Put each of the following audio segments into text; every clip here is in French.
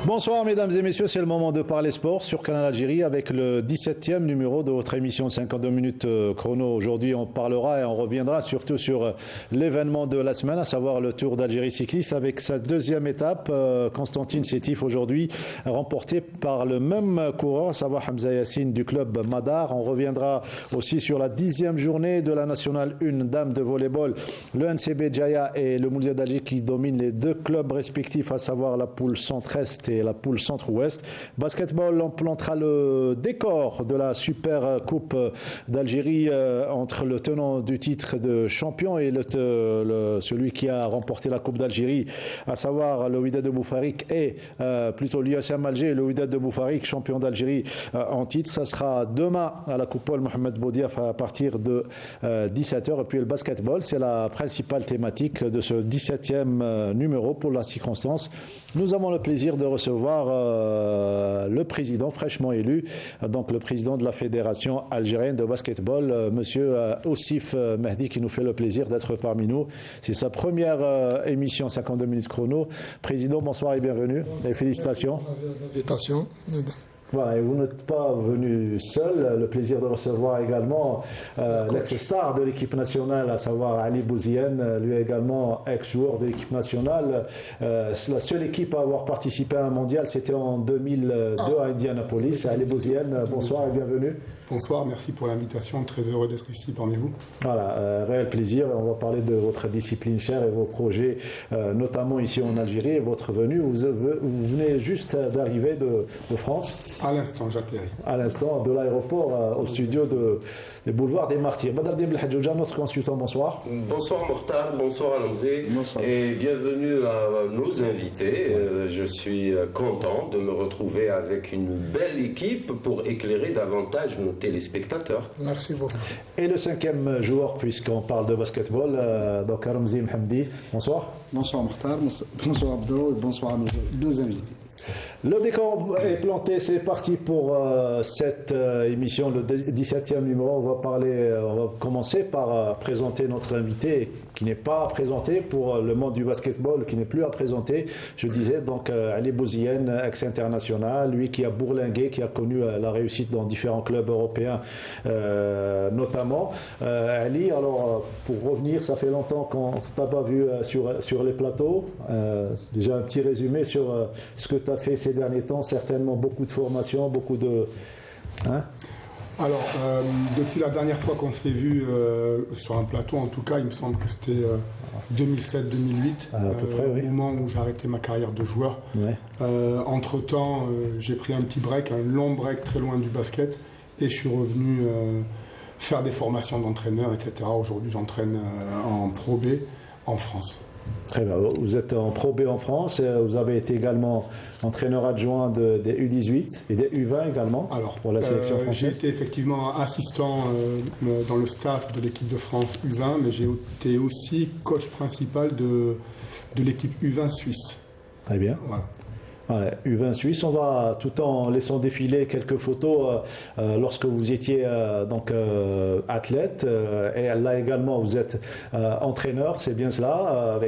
Bonsoir mesdames et messieurs, c'est le moment de parler sport sur Canal Algérie avec le 17e numéro de votre émission de 52 minutes chrono. Aujourd'hui on parlera et on reviendra surtout sur l'événement de la semaine, à savoir le Tour d'Algérie cycliste avec sa deuxième étape. Constantine Sétif aujourd'hui remporté par le même coureur, à savoir Hamza Yassine du club Madar. On reviendra aussi sur la 10e journée de la Nationale 1 Dames de volleyball, le NCB Djaya et le Moulzia d'Alger qui dominent les deux clubs respectifs, à savoir la poule centre-est et la poule centre-ouest. Basketball, on plantera le décor de la Super Coupe d'Algérie entre le tenant du titre de champion et celui qui a remporté la Coupe d'Algérie, à savoir le Wydad de Boufarik et plutôt l'USM Alger et le Wydad de Boufarik, champion d'Algérie en titre. Ça sera demain à la Coupole Mohamed Boudiaf à partir de 17h. Et puis le basketball, c'est la principale thématique de ce 17e numéro. Pour la circonstance, nous avons le plaisir de recevoir le président fraîchement élu, donc le président de la Fédération algérienne de basketball, monsieur Ossif Mehdi, qui nous fait le plaisir d'être parmi nous. C'est sa première émission 52 minutes chrono. Président, bonsoir et bienvenue et félicitations. Félicitations. Voilà, et vous n'êtes pas venu seul. Le plaisir de recevoir également l'ex-star de l'équipe nationale, à savoir Ali Bouziane, lui également ex-joueur de l'équipe nationale. C'est la seule équipe à avoir participé à un mondial, c'était en 2002 à Indianapolis. Ali Bouziane, bonsoir et bienvenue. Bonsoir, merci pour l'invitation, très heureux d'être ici parmi vous. Voilà, réel plaisir. On va parler de votre discipline chère et vos projets, notamment ici en Algérie, et votre venue. Vous venez juste d'arriver de France. À l'instant, j'atterris. À l'instant, de l'aéroport au studio des boulevards des Martyrs. Badr Dib El-Hadjouja, notre consultant, bonsoir. Bonsoir Mortar, bonsoir Alamzé, et bienvenue à nos invités. Je suis content de me retrouver avec une belle équipe pour éclairer davantage nos téléspectateurs. Merci beaucoup. Et le cinquième joueur, puisqu'on parle de basketball, donc Ramzi Mhamdi, bonsoir. Bonsoir Mortar, bonsoir Abdo, et bonsoir à nos invités. Le décor est planté, c'est parti pour cette émission, le 17e numéro. On va commencer par présenter notre invité qui n'est pas présenté pour le monde du basketball, qui n'est plus à présenter. Je disais donc Ali Bouziane, ex-international, lui qui a bourlingué, qui a connu la réussite dans différents clubs européens notamment. Ali, alors pour revenir, ça fait longtemps qu'on ne t'a pas vu sur les plateaux. Déjà un petit résumé sur ce que tu as fait ces derniers temps, certainement beaucoup de formations, beaucoup de... Hein? Alors, depuis la dernière fois qu'on s'est vu sur un plateau, en tout cas, il me semble que c'était 2007-2008, oui. Au moment où j'ai arrêté ma carrière de joueur. Ouais. Entre-temps, j'ai pris un petit break, un long break très loin du basket, et je suis revenu faire des formations d'entraîneur, etc. Aujourd'hui, j'entraîne en Pro B en France. Très bien. Vous êtes en Pro B en France, vous avez été également entraîneur adjoint des U18 et des U20 également. Alors, pour la sélection française. J'ai été effectivement assistant dans le staff de l'équipe de France U20, mais j'ai été aussi coach principal de l'équipe U20 suisse. Très bien. Voilà. Ouais, U20 Suisse, on va tout en laissant défiler quelques photos lorsque vous étiez athlète et là également vous êtes entraîneur, c'est bien cela,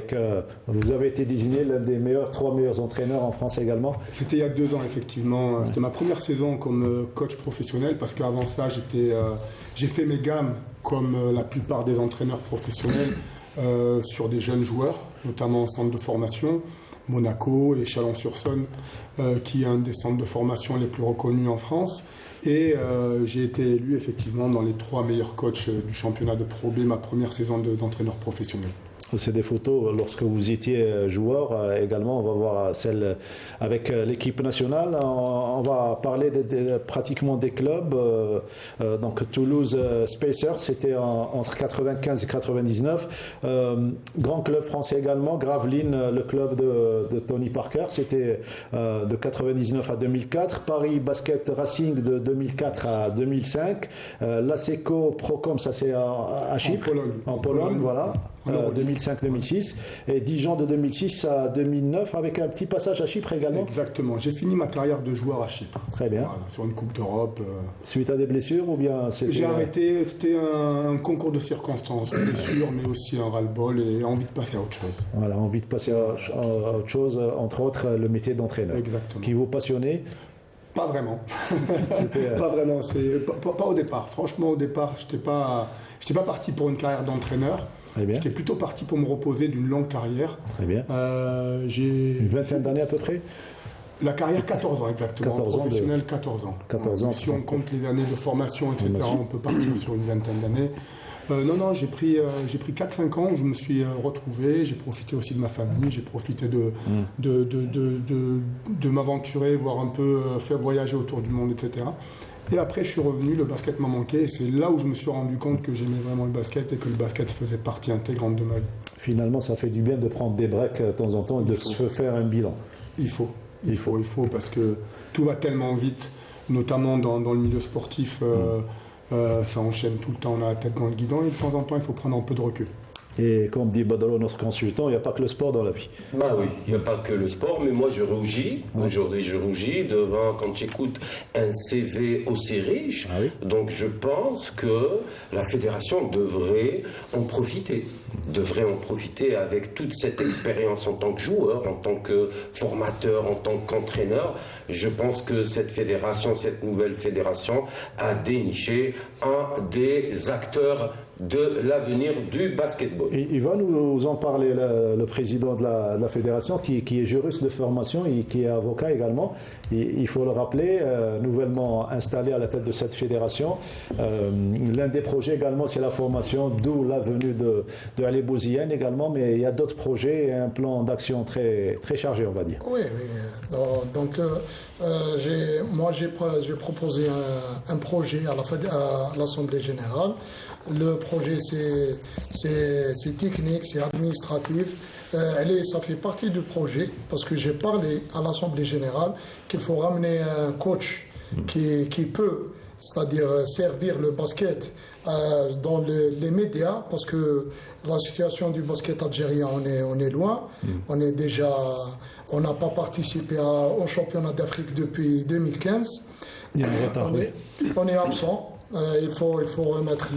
vous avez été désigné l'un des trois meilleurs entraîneurs en France également. C'était il y a 2 ans effectivement, ouais. C'était ma première saison comme coach professionnel parce qu'avant ça j'ai fait mes gammes comme la plupart des entraîneurs professionnels sur des jeunes joueurs, notamment en centre de formation. Monaco et Chalon-sur-Saône, qui est un des centres de formation les plus reconnus en France. Et j'ai été élu effectivement dans les 3 meilleurs coachs du championnat de Pro B, ma première saison d'entraîneur professionnel. C'est des photos lorsque vous étiez joueur également. On va voir celle avec l'équipe nationale. On va parler pratiquement des clubs. Donc Toulouse Spacers, c'était entre 95 et 99. Grand club français également, Gravelines, le club de Tony Parker, c'était de 99 à 2004. Paris Basket Racing de 2004 à 2005. L'ASECO Procom, ça c'est à Chypre, en Pologne, voilà. Euroleague. 2005-2006 et Dijon de 2006 à 2009 avec un petit passage à Chypre également. Exactement. J'ai fini ma carrière de joueur à Chypre. Très bien. Voilà, sur une Coupe d'Europe. Suite à des blessures ou bien c'était... J'ai arrêté, c'était un concours de circonstances, blessure, mais aussi un ras-le-bol et envie de passer à autre chose. Voilà, envie de passer à autre chose, entre autres le métier d'entraîneur. Exactement. Qui vous passionnait? Pas vraiment. Pas vraiment. Pas au départ. Franchement, au départ, j'étais pas parti pour une carrière d'entraîneur. Très bien. J'étais plutôt parti pour me reposer d'une longue carrière. Très bien. J'ai Une vingtaine d'années à peu près? la carrière 14 ans exactement. 14 ans Professionnel 14 ans. 14 ans. Si on compte les années de formation, etc., on peut partir sur une vingtaine d'années. Non, j'ai pris 4-5 ans où je me suis retrouvé, j'ai profité aussi de ma famille, j'ai profité de m'aventurer, voir un peu, faire voyager autour du monde, etc. Et après, je suis revenu, le basket m'a manqué, et c'est là où je me suis rendu compte que j'aimais vraiment le basket et que le basket faisait partie intégrante de ma vie. Finalement, ça fait du bien de prendre des breaks de temps en temps et de se faire un bilan. Il faut, parce que tout va tellement vite, notamment dans le milieu sportif. Ça enchaîne tout le temps, on a la tête dans le guidon et de temps en temps il faut prendre un peu de recul. Et comme dit Badalo, notre consultant, il n'y a pas que le sport dans la vie. Bah oui, il n'y a pas que le sport, mais moi je rougis. Aujourd'hui je rougis devant, quand j'écoute un CV aussi riche. Ah oui. Donc je pense que la fédération devrait en profiter. Avec toute cette expérience en tant que joueur, en tant que formateur, en tant qu'entraîneur. Je pense que cette fédération, cette nouvelle fédération a déniché un des acteurs de l'avenir du basketball. Il va nous en parler, le président de la fédération, qui est juriste de formation et qui est avocat également. Il faut le rappeler, nouvellement installé à la tête de cette fédération. L'un des projets également, c'est la formation, d'où la venue de Ali Bouziane également, mais il y a d'autres projets et un plan d'action très, très chargé, on va dire. Oui. Donc, j'ai proposé un projet à l'Assemblée générale. Le projet, c'est technique, c'est administratif. Ça fait partie du projet parce que j'ai parlé à l'Assemblée générale qu'il faut ramener un coach qui peut, c'est-à-dire servir le basket dans les médias, parce que la situation du basket algérien, on est loin. On n'a pas participé au championnat d'Afrique depuis 2015. On est absent. Il faut remettre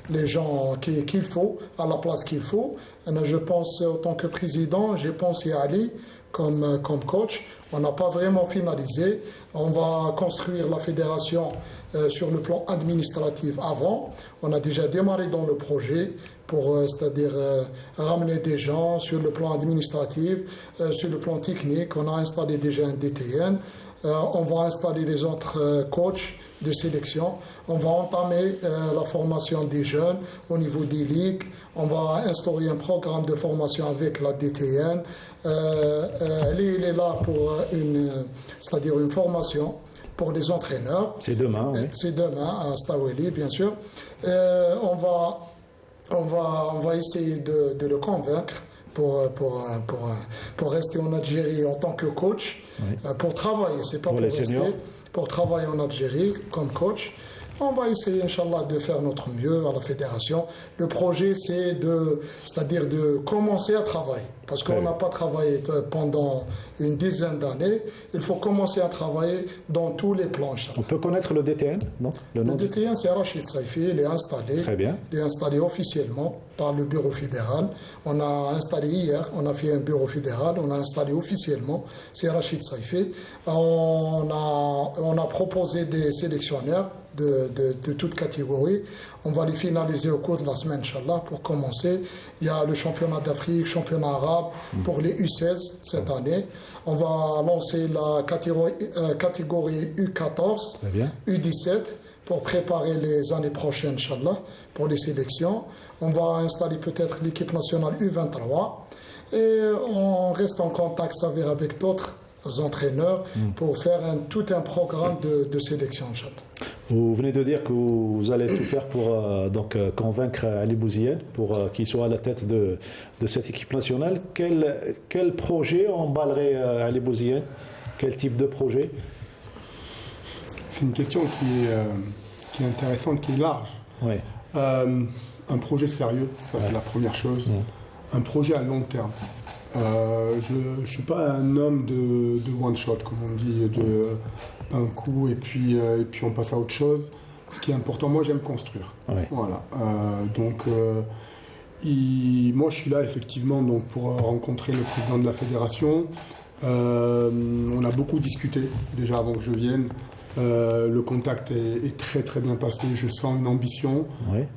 les gens qu'il faut à la place qu'il faut. Je pense, en tant que président, j'ai pensé à Ali comme coach. On n'a pas vraiment finalisé. On va construire la fédération sur le plan administratif avant. On a déjà démarré dans le projet pour, c'est-à-dire ramener des gens sur le plan administratif, sur le plan technique. On a installé déjà un DTN. On va installer les autres coachs de sélection. On va entamer la formation des jeunes au niveau des ligues. On va instaurer un programme de formation avec la DTN. Il est là pour c'est-à-dire une formation pour des entraîneurs. C'est demain, oui. C'est demain à Staweli, bien sûr. On va essayer de le convaincre pour rester en Algérie en tant que coach, pour travailler, c'est pas pour rester, pour travailler en Algérie comme coach. On va essayer, Inch'Allah, de faire notre mieux à la fédération. Le projet, c'est-à-dire de commencer à travailler. Parce qu'on n'a pas travaillé pendant une dizaine d'années. Il faut commencer à travailler dans tous les plans. On peut connaître le DTN, non? Le DTN, c'est Rachid Saifi. Il est installé. Très bien. Il est installé officiellement par le bureau fédéral. On a installé hier, on a fait un bureau fédéral. On a installé officiellement. C'est Rachid Saifi. On a proposé des sélectionneurs de toute catégorie. On va les finaliser au cours de la semaine, Inch'Allah, pour commencer. Il y a le championnat d'Afrique, championnat arabe pour les U16 cette année. On va lancer la catégorie U14, U17 pour préparer les années prochaines, Inch'Allah, pour les sélections. On va installer peut-être l'équipe nationale U23 et on reste en contact sévère avec d'autres entraîneurs pour faire tout un programme de sélection, Inch'Allah. Vous venez de dire que vous allez tout faire pour convaincre Ali Bouziane pour qu'il soit à la tête de cette équipe nationale. Quel projet emballerait Ali Bouziane? Quel type de projet? C'est une question qui est intéressante, qui est large. Ouais. un projet sérieux, ça c'est la première chose. Un projet à long terme. Je ne suis pas un homme de one shot, comme on dit, d'un coup et puis on passe à autre chose. Ce qui est important, moi j'aime construire. Voilà. Moi je suis là effectivement donc, pour rencontrer le président de la fédération. On a beaucoup discuté déjà avant que je vienne. Le contact est très très bien passé. Je sens une ambition,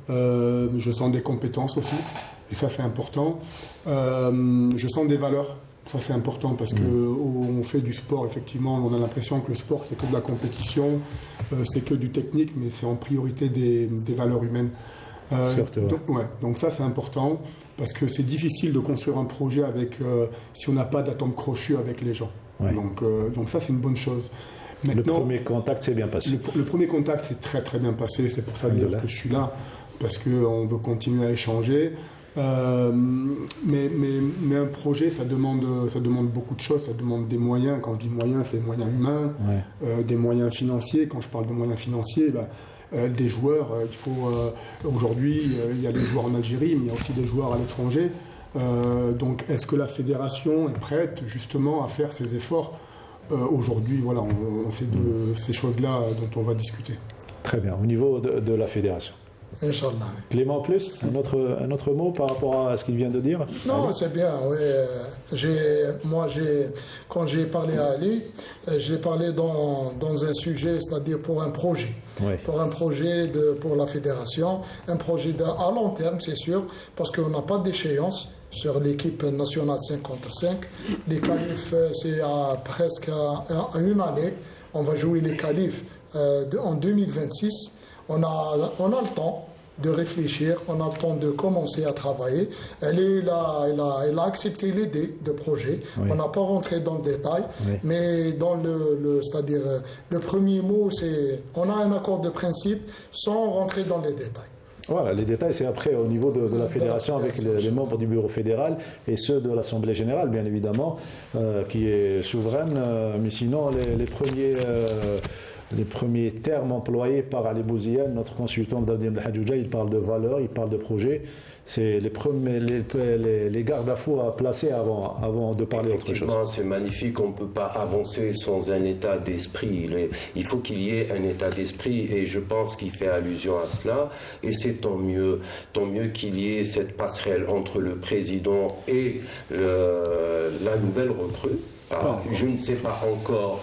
je sens des compétences aussi, et ça c'est important. Je sens des valeurs, ça c'est important parce que on fait du sport effectivement. On a l'impression que le sport c'est que de la compétition, c'est que du technique, mais c'est en priorité des valeurs humaines. Surtout, donc ça c'est important parce que c'est difficile de construire un projet si on n'a pas d'atome crochu avec les gens. Donc ça c'est une bonne chose. Maintenant, le premier contact s'est bien passé. Le premier contact s'est très très bien passé, c'est pour ça que je suis là, parce qu'on veut continuer à échanger. Mais un projet, ça demande beaucoup de choses, ça demande des moyens. Quand je dis moyens, c'est moyens humains, des moyens financiers. Quand je parle de moyens financiers, des joueurs, aujourd'hui, il y a des joueurs en Algérie, mais il y a aussi des joueurs à l'étranger. Donc, est-ce que la fédération est prête justement à faire ces efforts? Aujourd'hui, voilà, c'est de ces choses-là dont on va discuter. Très bien. Au niveau de la fédération. Inch'Allah. Clément, plus un autre mot par rapport à ce qu'il vient de dire? Non, c'est bien, oui. Quand j'ai parlé à Ali, j'ai parlé dans un sujet, c'est-à-dire pour un projet. Pour un projet pour la fédération, un projet à long terme, c'est sûr, parce qu'on n'a pas d'échéance sur l'équipe nationale 55. Les qualifs, c'est presque à une année. On va jouer les qualifs en 2026. On a le temps de réfléchir, on a le temps de commencer à travailler. Elle a accepté l'idée de projet. On n'a pas rentré dans le détail, mais dans c'est-à-dire le premier mot, c'est on a un accord de principe sans rentrer dans les détails. Voilà, les détails, c'est après au niveau de la fédération avec les membres du bureau fédéral et ceux de l'Assemblée générale, bien évidemment, qui est souveraine. Mais sinon, les premiers termes employés par Ali Bouziane, notre consultant d'Abdim El Hadjouja, il parle de valeurs, il parle de projet. C'est les garde-à-fous à placer avant de parler autre chose. Effectivement, c'est magnifique, on ne peut pas avancer sans un état d'esprit. Il faut qu'il y ait un état d'esprit et je pense qu'il fait allusion à cela. Et c'est tant mieux qu'il y ait cette passerelle entre le président et la nouvelle recrue. Je ne sais pas encore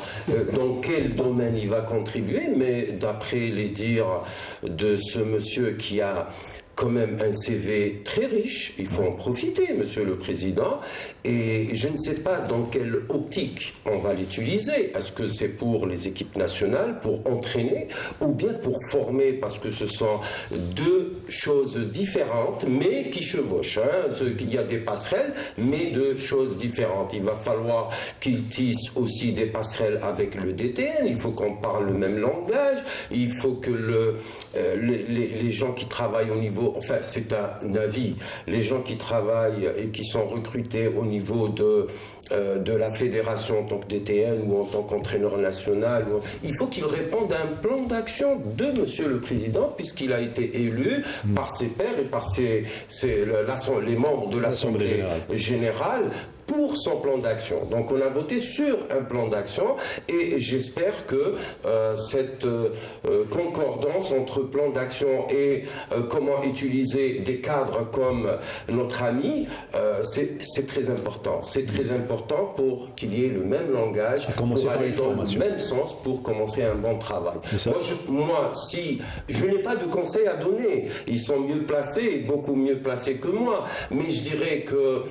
dans quel domaine il va contribuer, mais d'après les dires de ce monsieur qui a quand même un CV très riche, il faut en profiter, Monsieur le Président, et je ne sais pas dans quelle optique on va l'utiliser. Est-ce que c'est pour les équipes nationales, pour entraîner, ou bien pour former, parce que ce sont deux choses différentes, mais qui chevauchent. Il y a des passerelles, mais deux choses différentes. Il va falloir qu'ils tissent aussi des passerelles avec le DTN, il faut qu'on parle le même langage, il faut que les gens qui travaillent au niveau, enfin c'est un avis, les gens qui travaillent et qui sont recrutés au niveau de la fédération en tant que DTN ou en tant qu'entraîneur national, il faut qu'ils répondent à un plan d'action de Monsieur le Président, puisqu'il a été élu par ses pairs et par les membres de l'Assemblée générale pour son plan d'action. Donc on a voté sur un plan d'action et j'espère que cette concordance entre plan d'action et comment utiliser des cadres comme notre ami, c'est très important. C'est très important pour qu'il y ait le même langage, pour aller dans le même sens, pour commencer un bon travail. Moi, si je n'ai pas de conseils à donner, ils sont mieux placés, beaucoup mieux placés que moi, mais je dirais que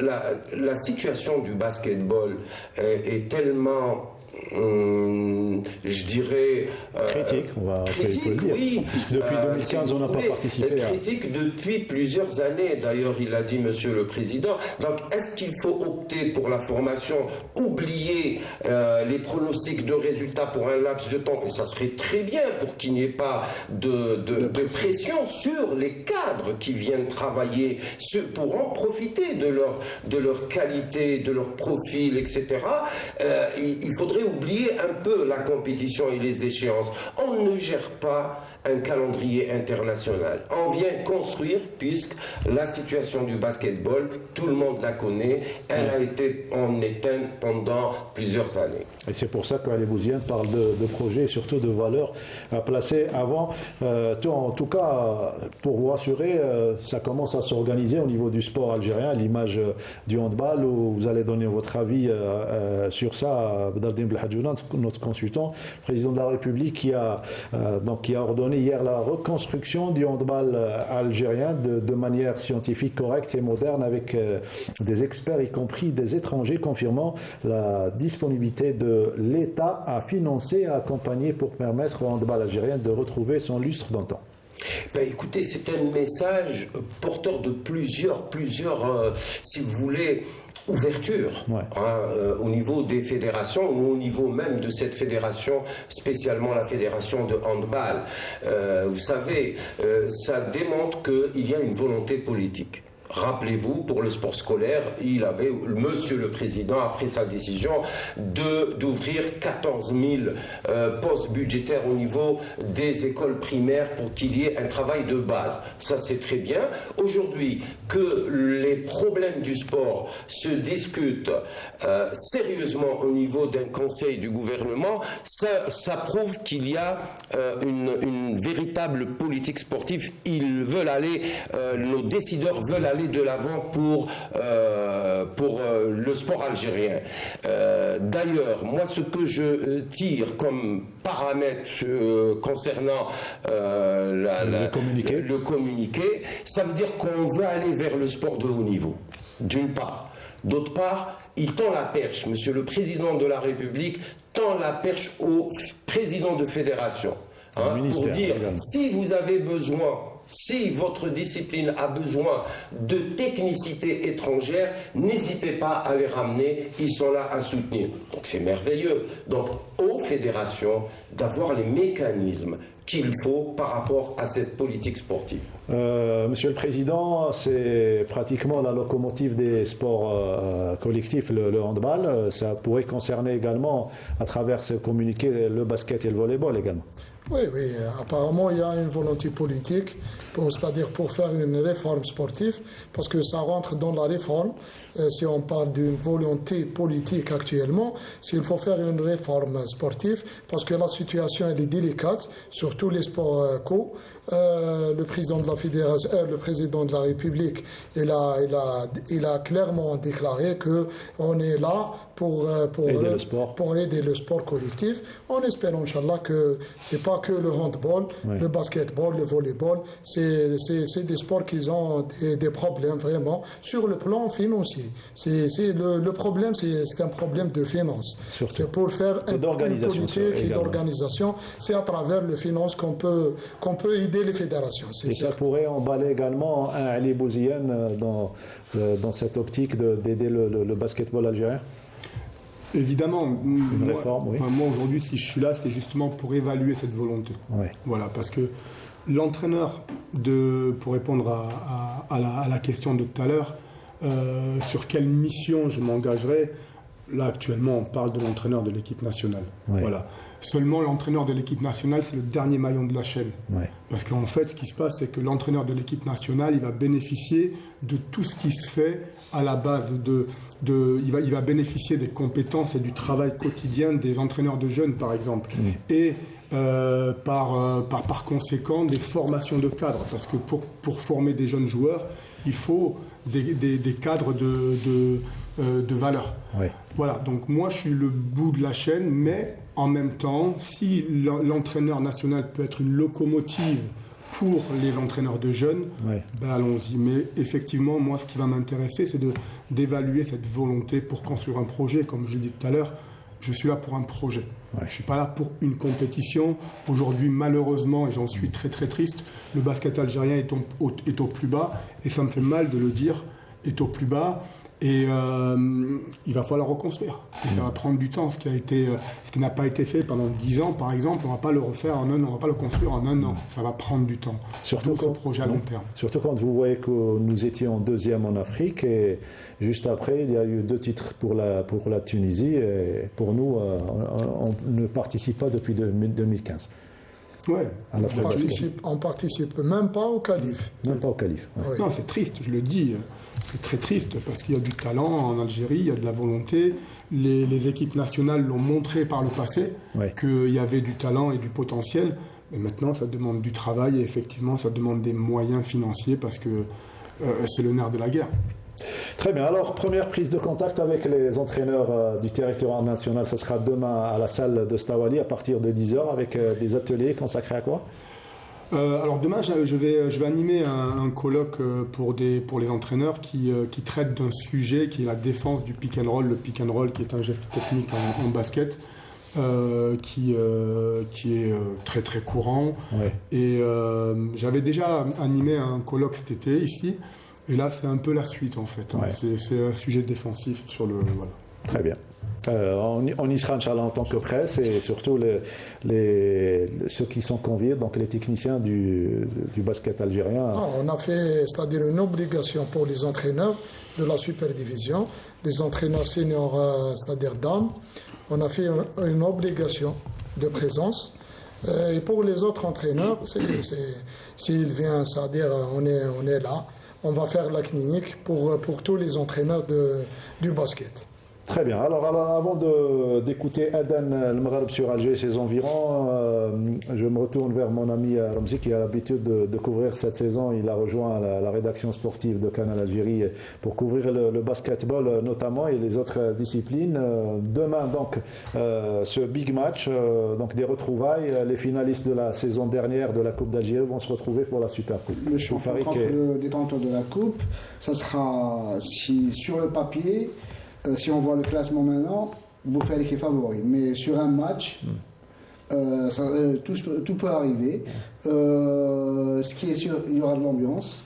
la situation du basketball est tellement, je dirais... critique, on va critique, le dire. Oui. Depuis 2015, on n'a pas participé critique depuis plusieurs années, d'ailleurs, il a dit Monsieur le Président. Donc, est-ce qu'il faut opter pour la formation, oublier les pronostics de résultats pour un laps de temps, et ça serait très bien pour qu'il n'y ait pas de pression sur les cadres qui viennent travailler, pour en profiter de leur qualité, de leur profil, etc. Il faudrait oublier un peu la compétition et les échéances. On ne gère pas un calendrier international. On vient construire, puisque la situation du basketball, tout le monde la connaît, elle a été en éteinte pendant plusieurs années. Et c'est pour ça qu'Ali Bouziane parle de projets et surtout de valeurs à placer avant. En tout cas, pour vous rassurer, ça commence à s'organiser au niveau du sport algérien, à l'image du handball, où vous allez donner votre avis sur ça. Badardine Belhadjouna, notre consultant, président de la République, qui a ordonné hier la reconstruction du handball algérien de manière scientifique, correcte et moderne, avec des experts, y compris des étrangers, confirmant la disponibilité de l'État à financer, à accompagner pour permettre au handball algérien de retrouver son lustre d'antan. Écoutez, c'est un message porteur de plusieurs, si vous voulez, ouverture au niveau des fédérations ou au niveau même de cette fédération, spécialement la fédération de handball. Vous savez, ça démontre qu'il y a une volonté politique. Rappelez-vous, pour le sport scolaire, Monsieur le Président a pris sa décision d'ouvrir 14 000 postes budgétaires au niveau des écoles primaires pour qu'il y ait un travail de base. Ça, c'est très bien. Aujourd'hui, que les problèmes du sport se discutent sérieusement au niveau d'un conseil du gouvernement, ça prouve qu'il y a une véritable politique sportive. Nos décideurs veulent aller de l'avant pour le sport algérien. D'ailleurs, moi, ce que je tire comme paramètre concernant le communiqué, ça veut dire qu'on veut aller vers le sport de haut niveau, d'une part. D'autre part, il tend la perche, Monsieur le Président de la République tend la perche au président de fédération, pour dire, si vous avez besoin, si votre discipline a besoin de technicité étrangère, n'hésitez pas à les ramener, ils sont là à soutenir. Donc c'est merveilleux. Donc aux fédérations d'avoir les mécanismes qu'il faut par rapport à cette politique sportive. Monsieur le Président, c'est pratiquement la locomotive des sports collectifs, le handball. Ça pourrait concerner également, à travers ce communiqué, le basket et le volleyball également. Oui, apparemment il y a une volonté politique, c'est-à-dire pour faire une réforme sportive, parce que ça rentre dans la réforme. Si on parle d'une volonté politique actuellement, s'il faut faire une réforme sportive, parce que la situation elle est délicate sur tous les sports co. Le président de la fédération, le président de la République, il a clairement déclaré que on est là pour aider le sport collectif, en espérant, Inch'Allah, que c'est pas que le handball, le basketball, le volleyball, c'est des sports qui ont des problèmes vraiment sur le plan financier. Le problème, c'est un problème de finance. C'est pour faire une politique et d'organisation, c'est à travers le finance qu'on peut aider les fédérations. Et ça pourrait emballer également un Ali Bouziane dans cette optique d'aider le basketball algérien. Évidemment, réforme, moi aujourd'hui, si je suis là, c'est justement pour évaluer cette volonté. Voilà, parce que l'entraîneur, pour répondre à la question de tout à l'heure, sur quelle mission je m'engagerai, là actuellement on parle de l'entraîneur de l'équipe nationale. Voilà. Seulement l'entraîneur de l'équipe nationale, c'est le dernier maillon de la chaîne. Parce qu'en fait, ce qui se passe, c'est que l'entraîneur de l'équipe nationale, il va bénéficier de tout ce qui se fait à la base il va bénéficier des compétences et du travail quotidien des entraîneurs de jeunes, par exemple. Et par conséquent, des formations de cadres. Parce que pour former des jeunes joueurs, il faut des cadres de valeur. Voilà, donc moi je suis le bout de la chaîne, mais en même temps, si l'entraîneur national peut être une locomotive pour les entraîneurs de jeunes, allons-y. Mais effectivement, moi ce qui va m'intéresser, c'est d'évaluer cette volonté pour construire un projet. Comme je l'ai dit tout à l'heure, je suis là pour un projet. Je ne suis pas là pour une compétition. Aujourd'hui, malheureusement, et j'en suis très très triste, le basket algérien est au plus bas, et ça me fait mal de le dire, est au plus bas. Et il va falloir reconstruire. Et ça va prendre du temps. Ce qui n'a pas été fait pendant 10 ans, par exemple, on ne va pas le refaire en un an, on ne va pas le construire en un an. Ça va prendre du temps. Surtout ce projet à long terme. Surtout quand vous voyez que nous étions deuxième en Afrique et juste après, il y a eu 2 titres pour la Tunisie. Et pour nous, on ne participe pas depuis 2015. Ouais. On participe même pas au qualif. Même pas au qualif. Ouais. Oui. Non, c'est triste, je le dis. C'est très triste parce qu'il y a du talent en Algérie, il y a de la volonté. Les équipes nationales l'ont montré par le passé qu'il y avait du talent et du potentiel. Mais maintenant, ça demande du travail et effectivement, ça demande des moyens financiers parce que c'est le nerf de la guerre. Très bien. Alors, première prise de contact avec les entraîneurs du territoire national, ce sera demain à la salle de Stawali à partir de 10h avec des ateliers consacrés à quoi ? Alors demain, je vais animer un colloque pour les entraîneurs qui traite d'un sujet qui est la défense du pick and roll. Le pick and roll qui est un geste technique en basket qui est très très courant. Ouais. Et j'avais déjà animé un colloque cet été ici. Et là, c'est un peu la suite en fait. Ouais. C'est un sujet défensif sur le... Voilà. Très bien. On y sera, Inch'Allah, en tant que presse et surtout ceux qui sont conviés, donc les techniciens du basket algérien. Non, on a fait, c'est-à-dire une obligation pour les entraîneurs de la superdivision, les entraîneurs seniors, c'est-à-dire dames. On a fait une obligation de présence. Et pour les autres entraîneurs, s'ils viennent, c'est-à-dire on est là. On va faire la clinique pour tous les entraîneurs du basket. Très bien. Alors avant d'écouter Aden El Maghreb sur Alger et ses environs, je me retourne vers mon ami Ramzi qui a l'habitude de couvrir cette saison. Il a rejoint la rédaction sportive de Canal Algérie pour couvrir le basketball notamment et les autres disciplines. Demain, donc, ce big match, donc des retrouvailles. Les finalistes de la saison dernière de la Coupe d'Algérie vont se retrouver pour la Super Coupe. Le champion contre le détenteur de la Coupe, ça sera, sur le papier, si on voit le classement maintenant, Boufarik est favori. Mais sur un match, tout peut arriver. Ce qui est sûr, il y aura de l'ambiance,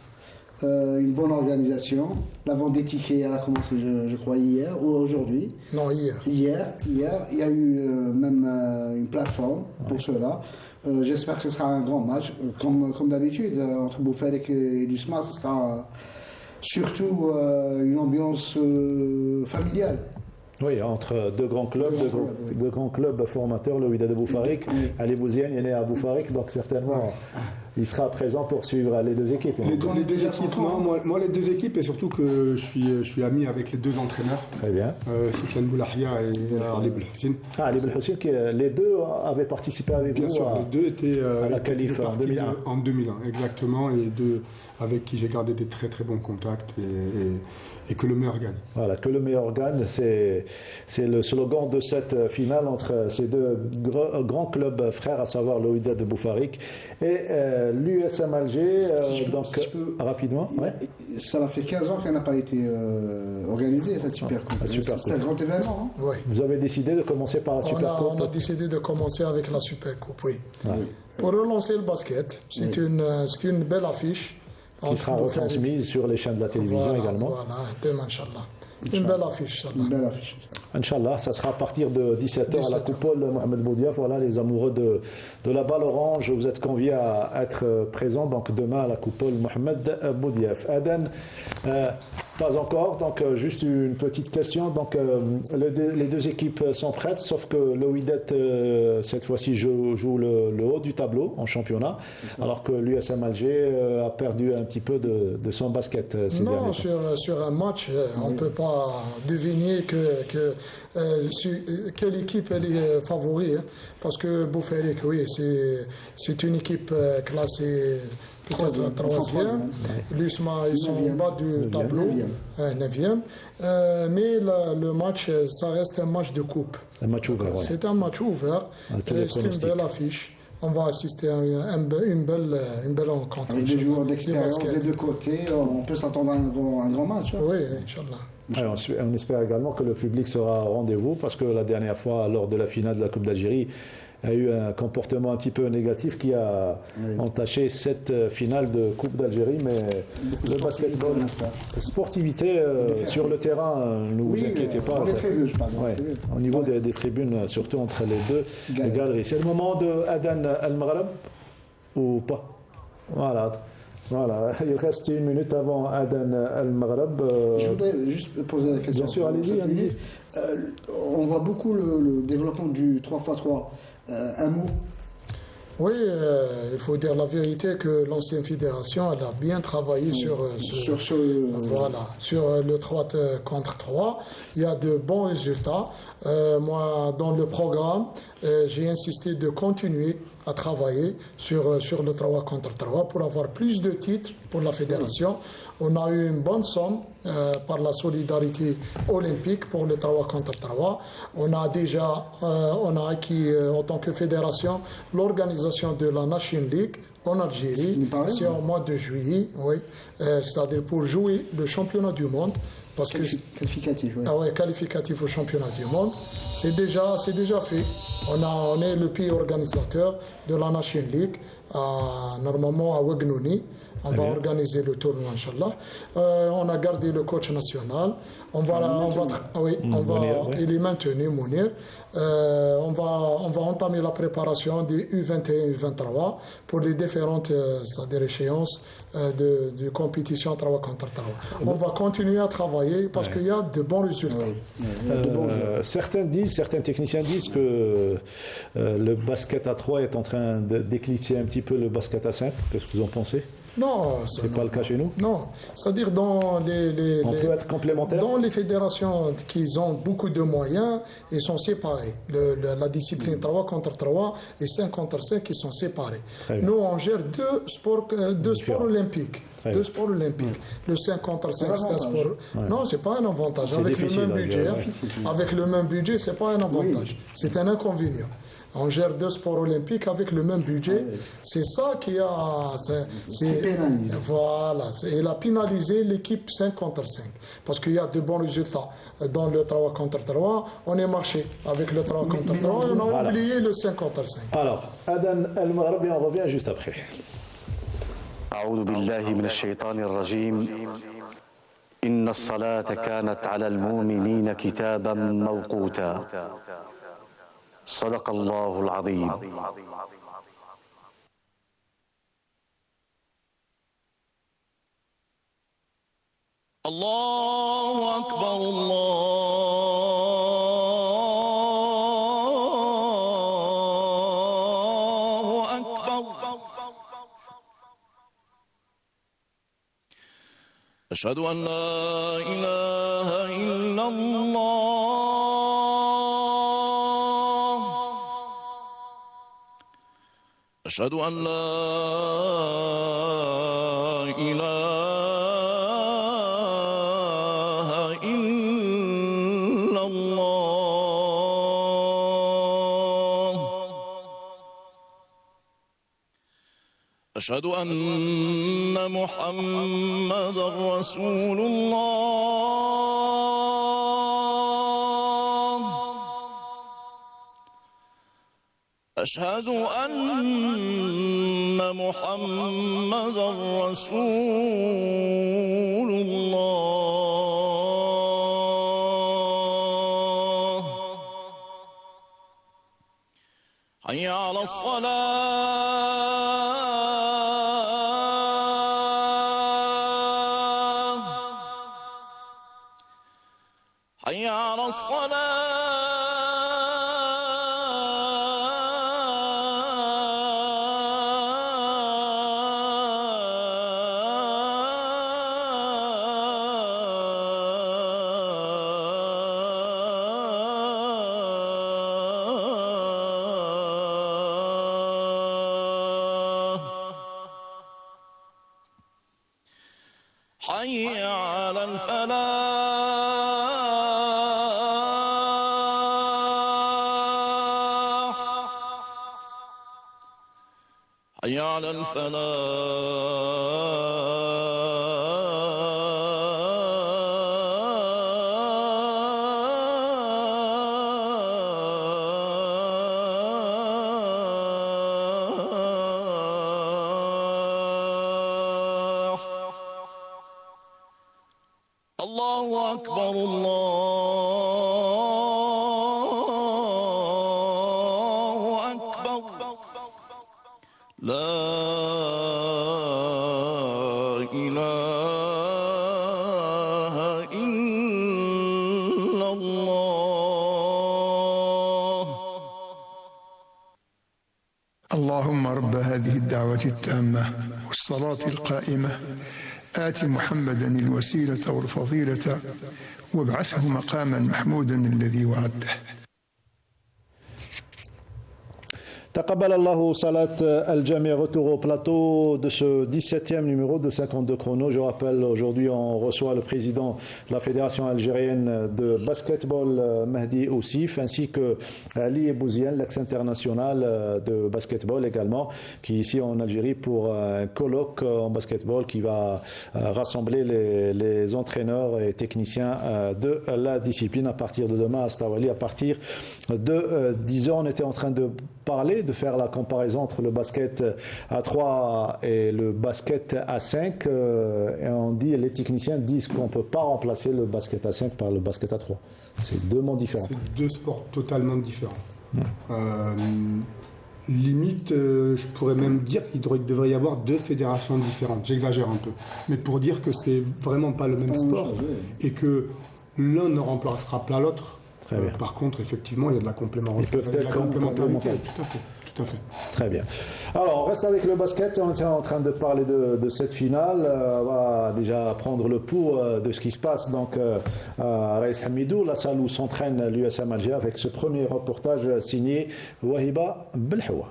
une bonne organisation. La vente des tickets, elle a commencé, je crois, hier ou aujourd'hui. Non, hier. Hier, il y a eu même une plateforme pour cela. J'espère que ce sera un grand match. Comme d'habitude, entre Boufarik et Lusma, ce sera... surtout une ambiance familiale. Oui, entre deux grands clubs formateurs, le Wydad de Boufarik, Ali Bouziane est né à Boufarik, donc certainement il sera présent pour suivre les deux équipes. Les deux équipes, moi les deux équipes, et surtout que je suis ami avec les deux entraîneurs. Très bien. Soufiane Boulahia et Ali Belhoussine. Ali Belhoussine, les deux avaient participé avec Bien vous sûr, les deux étaient à la qualif en 2001. En 2001, exactement, et les deux avec qui j'ai gardé des très très bons contacts et que le meilleur gagne. Voilà, que le meilleur gagne, c'est le slogan de cette finale entre ces deux grands clubs frères, à savoir le Wydad de Boufarik et l'USM Alger. Rapidement. Ça fait 15 ans qu'elle n'a pas été organisée, cette Super Coupe. C'est un grand événement. Oui. Vous avez décidé de commencer par la Super Coupe. On a décidé de commencer avec la Super Coupe, oui. Pour relancer le basket, c'est une belle affiche. Qui sera retransmise sur les chaînes de la télévision également. Voilà, demain, Inch'Allah. Une belle affiche, Inch'Allah, ça sera à partir de 17h à la coupole Mohamed Boudiaf. Voilà, les amoureux de la balle orange, vous êtes conviés à être présents donc demain à la coupole Mohamed Boudiaf. Aden, pas encore, donc juste une petite question. Donc les deux équipes sont prêtes, sauf que le Wydad cette fois-ci joue le haut du tableau en championnat, alors que l'USM Alger a perdu un petit peu de son basket. Non, sur un match, on ne peut pas deviner quelle équipe elle est favori, hein, parce que Boufarik, oui, c'est une équipe classée peut-être à 3e. L'USMA, ils sont en bas du tableau, 9e. Mais le match, ça reste un match de coupe. C'est un match ouvert. C'est une belle affiche. On va assister à une belle rencontre. Avec des joueurs d'expérience des deux côtés, on peut s'attendre à un grand match. Hein. Oui, Inch'Allah. On espère également que le public sera au rendez-vous parce que la dernière fois, lors de la finale de la Coupe d'Algérie, a eu un comportement un petit peu négatif qui a entaché cette finale de Coupe d'Algérie. Mais le basketball, sportivité sur le terrain, ne vous inquiétez pas. Dans les tribunes, je parle. Ouais, au niveau des tribunes, surtout entre les deux galeries. C'est le moment de Adan Al-Maghreb ou pas? Voilà. Voilà, il reste une minute avant Adan Al-Maghreb. Je voudrais juste poser la question. Bien sûr, allez-y. On voit beaucoup le développement du 3x3. Un mot. Oui, il faut dire la vérité que l'ancienne fédération elle a bien travaillé sur le 3 contre 3. Il y a de bons résultats. Moi, dans le programme, j'ai insisté de continuer à travailler sur le 3 contre 3 pour avoir plus de titres pour la fédération. On a eu une bonne somme par la solidarité olympique pour le 3 contre 3. On a acquis en tant que fédération l'organisation de la Nation League en Algérie. C'est au mois de juillet, oui. C'est-à-dire pour jouer le championnat du monde. Parce que qualificatif, oui. Ah ouais, qualificatif au championnat du monde, c'est déjà fait. On est le pays organisateur de la Nation League, normalement à Ouagnouni. On va organiser le tournoi, Inch'Allah. On a gardé le coach national. Il est maintenu, Mounir. On va entamer la préparation des U21 et U23 pour les différentes c'est-à-dire échéances de compétition 3 contre 3. On va continuer à travailler parce qu'il y a de bons résultats. Certains techniciens disent que le basket à 3 est en train d'éclipser un petit peu le basket à 5. Qu'est-ce que vous en pensez? Non, c'est pas le cas chez nous. Non, c'est-à-dire on peut être complémentaires. Dans les fédérations qui ont beaucoup de moyens, ils sont séparés. La discipline 3 contre 3 et 5 contre 5 qui sont séparés. Nous, on gère deux sports olympiques. Deux sports olympiques. Le 5 contre 5, c'est un sport. Ouais. Non, c'est pas un avantage. Avec le même budget, c'est pas un avantage. Oui. C'est un inconvénient. On gère deux sports olympiques avec le même budget. Oui. C'est ça qui a. Pénalisé. Voilà. Il a pénalisé l'équipe 5 contre 5. Parce qu'il y a de bons résultats. Dans le 3 contre 3, on est marché avec le 3 contre 3 et on a oublié le 5 contre 5. Alors, Adan Al-Maghreb, on revient juste après. أعوذ بالله من الشيطان الرجيم إن الصلاة كانت على المؤمنين كتابا موقوتا صدق الله العظيم الله أكبر الله أشهد أن لا إله إلا الله أشهد أن لا إله إلا الله أشهد أن محمدًا رسول الله أشهد أن محمدًا رسول الله حي على الصلاة حي على الصلاة حي على الفلاح حي على الفلاح الله أكبر الله أكبر لا إله إلا الله. اللهم رب هذه الدعوة التامة والصلاة القائمة آت محمدا الوسيلة والفضيلة وابعثه مقاما محمودا الذي وعدته. Taqabbal Allahu Salat Al-Jami, retour au plateau de ce 17e numéro de 52 chrono. Je rappelle, aujourd'hui, on reçoit le président de la Fédération algérienne de basketball, Mahdi Oussif, ainsi que Ali Bouziane, l'ex-international de basketball également, qui est ici en Algérie pour un colloque en basketball qui va rassembler les entraîneurs et techniciens de la discipline à partir de demain à Stawali, à partir de 10h. On était en train de parler, de faire la comparaison entre le basket à 3 et le basket à 5, et on dit, les techniciens disent qu'on ne peut pas remplacer le basket à 5 par le basket à 3. C'est deux mondes différents. C'est deux sports totalement différents. Limite, je pourrais même dire qu'il devrait y avoir deux fédérations différentes. J'exagère un peu. Mais pour dire que c'est vraiment pas le même sport et que l'un ne remplacera pas l'autre. Par contre, effectivement, il y a de la complémentarité. Ils peuvent être complémentaires. Tout à fait. Très bien. Alors, on reste avec le basket. On est en train de parler de cette finale. On va déjà prendre le pouls de ce qui se passe donc à Raïs Hamidou, la salle où s'entraîne l'USM Alger, avec ce premier reportage signé Wahiba Belhawa.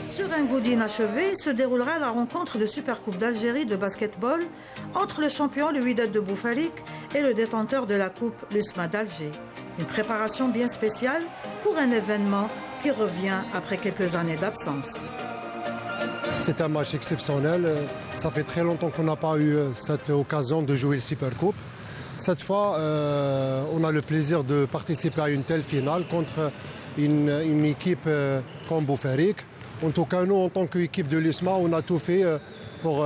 Sur un goût inachevé se déroulera la rencontre de Supercoupe d'Algérie de basketball entre le champion, le Wydad de Boufalik, et le détenteur de la coupe, l'USMA d'Alger. Une préparation bien spéciale pour un événement qui revient après quelques années d'absence. C'est un match exceptionnel. Ça fait très longtemps qu'on n'a pas eu cette occasion de jouer le Supercoupe. Cette fois, on a le plaisir de participer à une telle finale contre une équipe comme Boufalik. En tout cas, nous, en tant qu'équipe de l'USMA, on a tout fait pour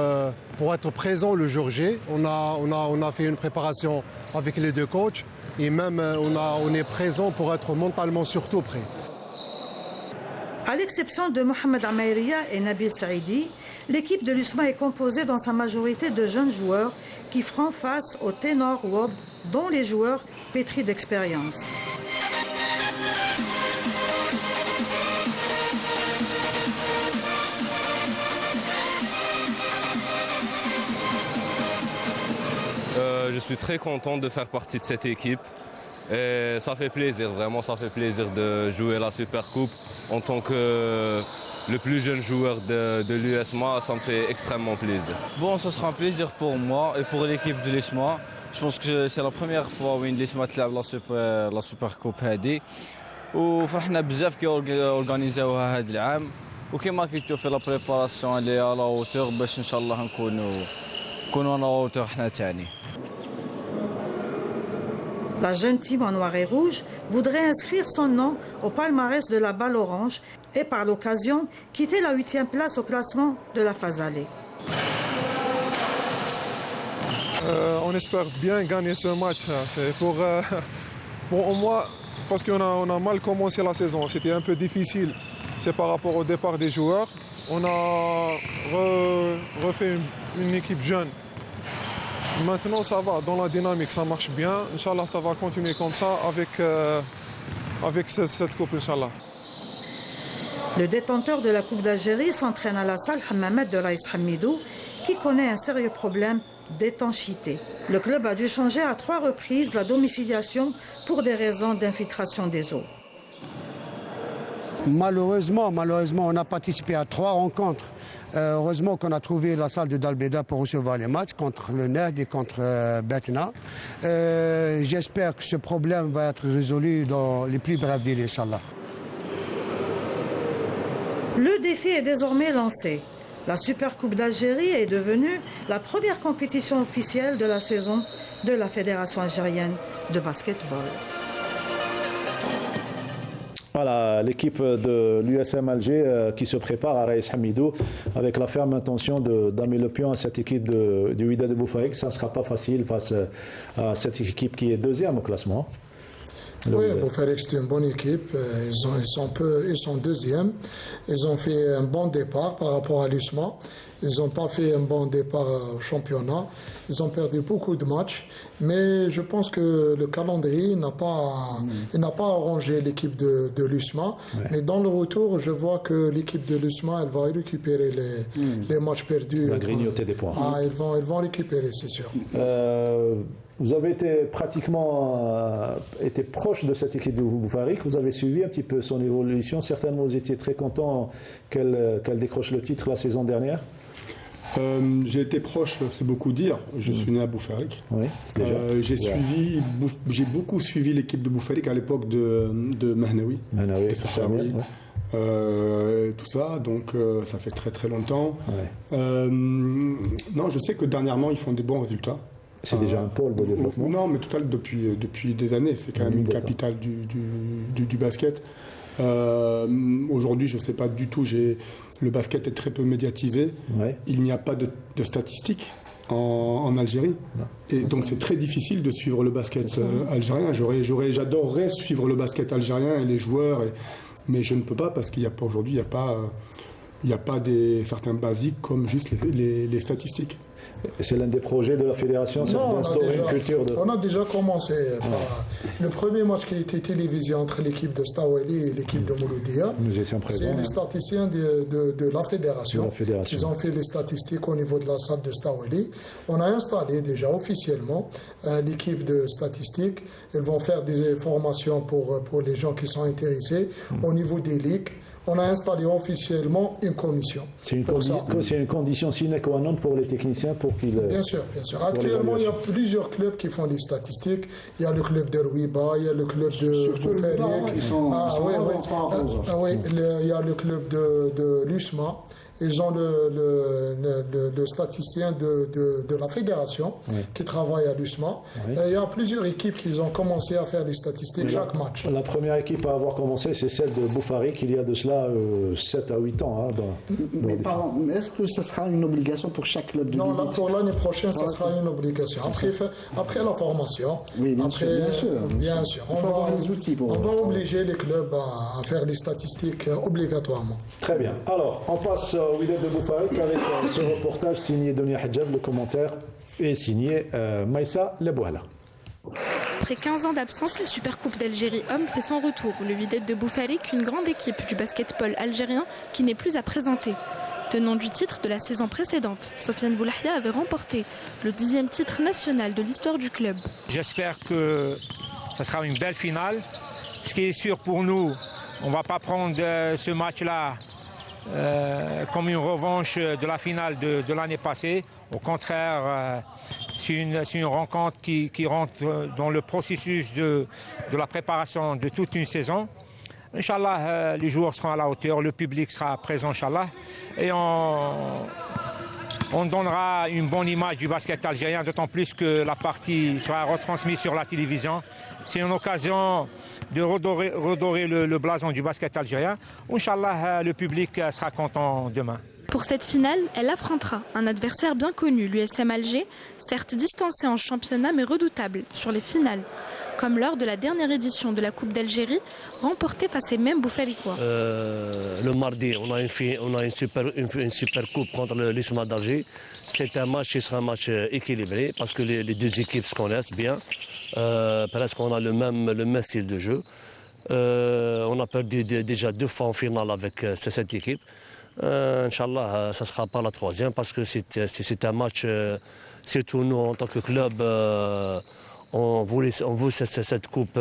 être présent le jour J. On a fait une préparation avec les deux coachs et même on est présent pour être mentalement surtout prêt. À l'exception de Mohamed Amairia et Nabil Saïdi, l'équipe de l'USMA est composée dans sa majorité de jeunes joueurs qui feront face au ténor WOB, dont les joueurs pétris d'expérience. Je suis très content de faire partie de cette équipe et ça fait plaisir, vraiment ça fait plaisir de jouer la Supercoupe en tant que le plus jeune joueur de l'USMA, ça me fait extrêmement plaisir. Bon, ce sera un plaisir pour moi et pour l'équipe de l'USMA. Je pense que c'est la première fois où l'USMA تلعب la Supercoupe هذه وفرحنا بزاف كي اورغانيزاوها هذا العام وكما كتشوف لا بريباراسيون اللي على لا هوتور باش ان شاء الله نكونوا على لا هوتور حنا ثاني. La jeune team en noir et rouge voudrait inscrire son nom au palmarès de la balle orange et par l'occasion quitter la 8e place au classement de la phase allée. On espère bien gagner ce match. C'est pour au moins parce qu'on a mal commencé la saison. C'était un peu difficile. C'est par rapport au départ des joueurs. On a refait une équipe jeune. Maintenant, ça va, dans la dynamique, ça marche bien. Inch'Allah, ça va continuer comme ça avec cette coupe, Inch'Allah. Le détenteur de la Coupe d'Algérie s'entraîne à la salle Hammamet de Raïs Hamidou, qui connaît un sérieux problème d'étanchéité. Le club a dû changer à 3 reprises la domiciliation pour des raisons d'infiltration des eaux. Malheureusement, on a participé à 3 rencontres. Heureusement qu'on a trouvé la salle de Dalbeda pour recevoir les matchs contre le NED et contre Betna. J'espère que ce problème va être résolu dans les plus brefs délais, Inch'Allah. Le défi est désormais lancé. La Supercoupe d'Algérie est devenue la première compétition officielle de la saison de la Fédération algérienne de basketball. Voilà, l'équipe de l'USM Alger qui se prépare à Raïs Hamidou avec la ferme intention d'amener le pion à cette équipe du Wydad de Boufarik. Ça ne sera pas facile face à cette équipe qui est deuxième au classement. Oui, Boufarik c'est une bonne équipe. Ils sont deuxièmes. Ils ont fait un bon départ par rapport à l'USMA. Ils n'ont pas fait un bon départ au championnat. Ils ont perdu beaucoup de matchs. Mais je pense que le calendrier n'a pas arrangé l'équipe de l'USMA. Ouais. Mais dans le retour, je vois que l'équipe de l'USMA, elle va récupérer les matchs perdus. Elle va grignoter des points. Ils vont récupérer, c'est sûr. Vous avez été pratiquement proche de cette équipe de Boufarik. Vous avez suivi un petit peu son évolution. Certainement, vous étiez très content qu'elle décroche le titre la saison dernière. J'ai été proche, c'est beaucoup dire. Je suis né à Boufarik. Oui, j'ai beaucoup suivi l'équipe de Boufarik à l'époque de Mahnaoui. Mahnaoui, tout ça, donc ça fait très très longtemps. Ouais. Non, je sais que dernièrement ils font des bons résultats. C'est déjà un pôle de développement. Non, mais total depuis des années. C'est quand même une capitale du basket. Aujourd'hui, je ne sais pas du tout. Le basket est très peu médiatisé. Ouais. Il n'y a pas de statistiques en Algérie. Non. Et donc, c'est très difficile de suivre le basket algérien. J'adorerais suivre le basket algérien et les joueurs, mais je ne peux pas parce qu'il n'y a pas aujourd'hui, il n'y a pas certains basiques comme juste les statistiques. C'est l'un des projets de la fédération, c'est d'instaurer une culture de... On a déjà commencé. Le premier match qui a été télévisé entre l'équipe de Staweli et l'équipe de Mouloudia, c'est les statisticiens de la fédération. Ils ont fait les statistiques au niveau de la salle de Staweli. On a installé déjà officiellement l'équipe de statistiques. Ils vont faire des formations pour les gens qui sont intéressés au niveau des ligues. On a installé officiellement une commission. C'est une condition sine qua non pour les techniciens pour qu'ils... Bien sûr, bien sûr. Actuellement, il y a plusieurs clubs qui font des statistiques. Il y a le club de Rouiba, il y a le club de Boufarik. Il y a le club de l'USMA. Ils ont le statisticien de la fédération qui travaille à l'USMA. Il y a plusieurs équipes qui ont commencé à faire des statistiques chaque match. La première équipe à avoir commencé, c'est celle de Boufarik, il y a de cela 7 à 8 ans. Mais est-ce que ce sera une obligation pour chaque club de Non, là, pour l'année prochaine, ça sera une obligation. Après la formation, bien sûr. On va obliger les clubs à faire les statistiques obligatoirement. Très bien. Alors, on passe au Wydad de Boufarik avec ce reportage signé Donia Hadjab. Le commentaire est signé Maïssa Lebouhala. Après 15 ans d'absence, la Supercoupe d'Algérie Hommes fait son retour. Le Wydad de Boufarik, une grande équipe du basketball algérien qui n'est plus à présenter. Tenant du titre de la saison précédente, Sofiane Boulahia avait remporté le 10e titre national de l'histoire du club. J'espère que ça sera une belle finale. Ce qui est sûr pour nous, on ne va pas prendre ce match-là comme une revanche de la finale de l'année passée. Au contraire, c'est une rencontre qui rentre dans le processus de la préparation de toute une saison. Inch'Allah, les joueurs seront à la hauteur, le public sera présent, Inch'Allah, et on donnera une bonne image du basket algérien, d'autant plus que la partie sera retransmise sur la télévision. C'est une occasion de redorer le blason du basket algérien. Inch'Allah, le public sera content demain. Pour cette finale, elle affrontera un adversaire bien connu, l'USM Alger, certes distancé en championnat mais redoutable sur les finales. Comme lors de la dernière édition de la Coupe d'Algérie, remportée face ces mêmes Boufarikois. Le mardi, on a une super coupe contre l'USMA d'Alger. C'est un match qui sera un match équilibré parce que les deux équipes se connaissent bien. Presque on a le même style de jeu. On a perdu déjà 2 fois en finale avec cette équipe. Inch'Allah, ça ne sera pas la 3e parce que c'est un match, surtout nous en tant que club, on voulait cette coupe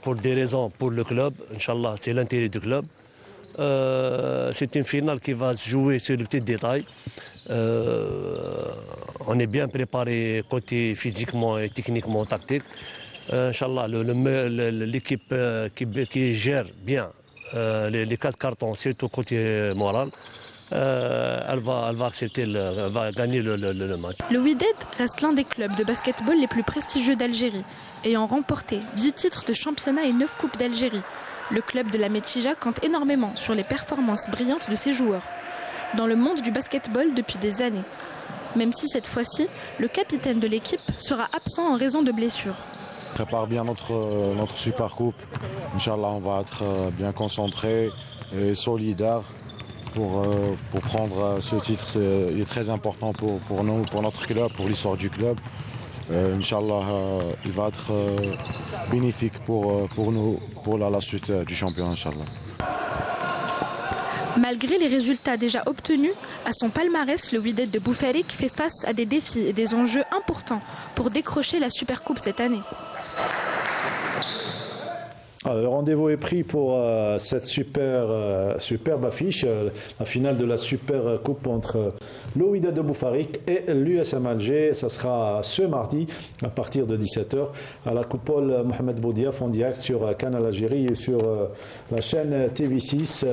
pour des raisons pour le club. Inch'Allah, c'est l'intérêt du club. C'est une finale qui va se jouer sur les petits détails. On est bien préparé côté physiquement et techniquement tactique. Inch'Allah, l'équipe qui gère bien les 4 cartons, surtout côté moral, elle va accepter, elle va gagner le match. Le Wydad reste l'un des clubs de basketball les plus prestigieux d'Algérie, ayant remporté 10 titres de championnat et 9 coupes d'Algérie. Le club de la Metija compte énormément sur les performances brillantes de ses joueurs dans le monde du basketball depuis des années. Même si cette fois-ci, le capitaine de l'équipe sera absent en raison de blessures. On prépare bien notre Super Coupe. Inch'Allah, on va être bien concentré et solidaire pour prendre ce titre. Il est très important pour nous, pour notre club, pour l'histoire du club. Inch'Allah, il va être bénéfique pour nous, pour la suite du championnat, Inch'Allah. Malgré les résultats déjà obtenus, à son palmarès, le Wydad de Boufarik fait face à des défis et des enjeux importants pour décrocher la Supercoupe cette année. Alors, le rendez-vous est pris pour cette superbe affiche, la finale de la Super Coupe entre le Wydad de Boufarik et l'USM Alger. Ça sera ce mardi à partir de 17h à la coupole Mohamed Boudiaf en direct sur Canal Algérie et sur la chaîne TV6,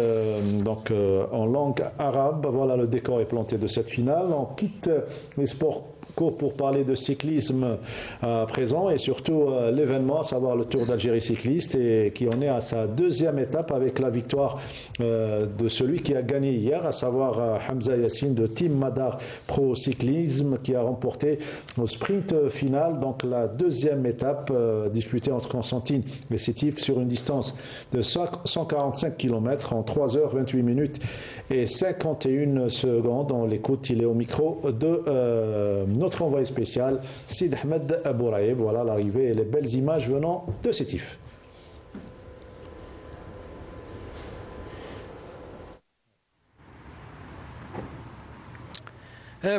donc en langue arabe. Voilà, le décor est planté de cette finale. On quitte les sports pour parler de cyclisme à présent et surtout l'événement, à savoir le Tour d'Algérie cycliste, et qui en est à sa deuxième étape avec la victoire de celui qui a gagné hier, à savoir Hamza Yassine de Team Madar Pro Cyclisme, qui a remporté au sprint final, donc la deuxième étape disputée entre Constantine et Sétif sur une distance de 145 km en 3h28 minutes et 51 secondes. On l'écoute, il est au micro de notre envoyé spécial, Sid Ahmed Abouraïb. Voilà l'arrivée et les belles images venant de Sétif.